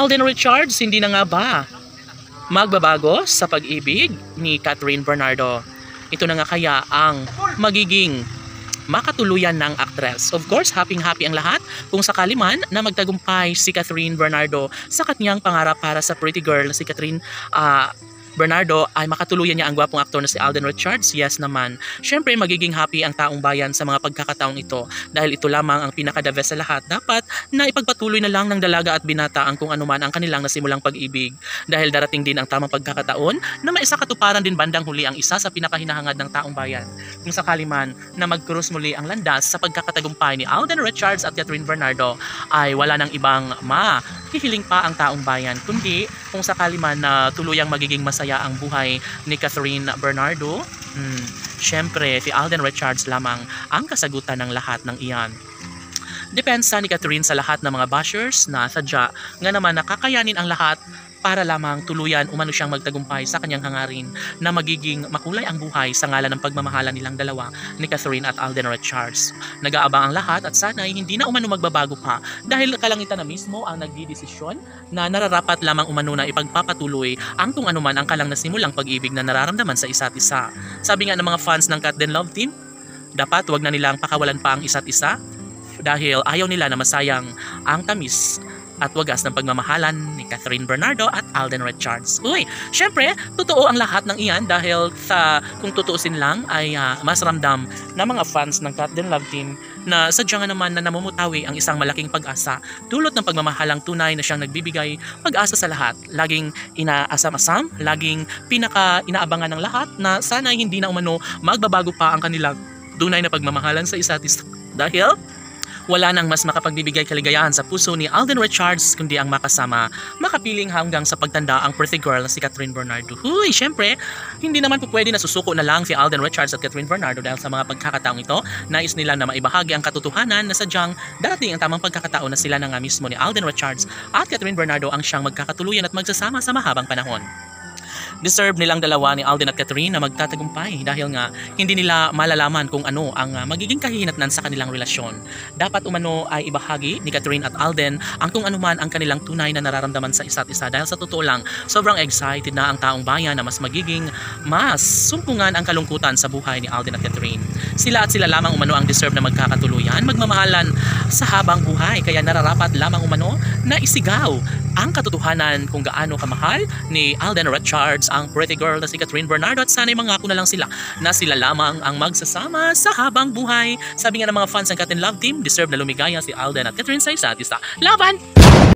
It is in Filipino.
Alden Richards, hindi na nga ba magbabago sa pag-ibig ni Catherine Bernardo? Ito na nga kaya ang magiging makatuluyan ng actress. Of course, happy-happy ang lahat kung sakali man na magtagumpay si Catherine Bernardo sa kanyang pangarap para sa pretty girl na si Catherine Bernardo ay makatuluyan niya ang gwapong aktor na si Alden Richards. Yes naman. Syempre magiging happy ang taong bayan sa mga pagkakataong ito dahil ito lamang ang pinaka-the best sa lahat. Dapat na ipagpatuloy na lang ng dalaga at binata ang kung anuman ang kanilang nasimulang pag-ibig dahil darating din ang tamang pagkakataon na maisakatuparan din bandang huli ang isa sa pinakahinahangad ng taong bayan. Kung sakali man na mag-cross muli ang landas sa pagkakatagumpay ni Alden Richards at Catherine Bernardo ay wala nang ibang hihiling pa ang taong bayan kundi kung sakali man na tuluyang magiging masaya ang buhay ni Catherine Bernardo, syempre si Alden Richards lamang ang kasagutan ng lahat ng iyan. Depensa ni Catherine sa lahat ng mga bashers na sadya nga naman nakakayanin ang lahat para lamang tuluyan umano siyang magtagumpay sa kanyang hangarin na magiging makulay ang buhay sa ngalan ng pagmamahala nilang dalawa ni Catherine at Alden Richards. Nag-aabang ang lahat at sana'y hindi na umano magbabago pa dahil kalangitan na mismo ang nagdidesisyon na nararapat lamang umano na ipagpapatuloy ang kung anuman ang kalang nasimulang pag-ibig na nararamdaman sa isa't isa. Sabi nga ng mga fans ng Cat Den Love Team, dapat wag na nilang pakawalan pa ang isa't isa dahil ayaw nila na masayang ang tamis at wagas ng pagmamahalan ni Catherine Bernardo at Alden Richards. Uy, syempre, totoo ang lahat ng iyan dahil sa kung tutuusin lang ay mas ramdam na mga fans ng Cat Den Love Team na sadya nga naman na namumutawi ang isang malaking pag-asa dulot ng pagmamahalang tunay na siyang nagbibigay pag-asa sa lahat. Laging inaasam-asam, laging pinaka-inaabangan ng lahat na sana hindi na umano magbabago pa ang kanilang tunay na pagmamahalan sa isa't isa. Dahil wala nang mas makapagbibigay kaligayahan sa puso ni Alden Richards kundi ang makasama, makapiling hanggang sa pagtanda ang pretty girl na si Catherine Bernardo. Huy, syempre, hindi naman po pwede na susuko na lang si Alden Richards at Catherine Bernardo dahil sa mga pagkakataong ito, nais nila na maibahagi ang katotohanan na sadyang darating ang tamang pagkakataon na sila na nga mismo ni Alden Richards at Catherine Bernardo ang siyang magkakatuluyan at magsasama sa mahabang panahon. Deserve nilang dalawa ni Alden at Catherine na magtatagumpay dahil nga hindi nila malalaman kung ano ang magiging kahihinatnan sa kanilang relasyon. Dapat umano ay ibahagi ni Catherine at Alden ang kung anuman ang kanilang tunay na nararamdaman sa isa't isa dahil sa totoo lang sobrang excited na ang taong bayan na mas magiging mas sumpungan ang kalungkutan sa buhay ni Alden at Catherine. Sila at sila lamang umano ang deserve na magkakatuluyan, magmamahalan sa habang buhay kaya nararapat lamang umano na isigaw ang katotohanan kung gaano kamahal ni Alden Richards ang pretty girl na si Catherine Bernardo at sana'y mangako na lang sila na sila lamang ang magsasama sa habang buhay. Sabi nga ng mga fans ng Cat Den Love Team, deserve na lumigaya si Alden at Catherine sa isa't isa. Laban!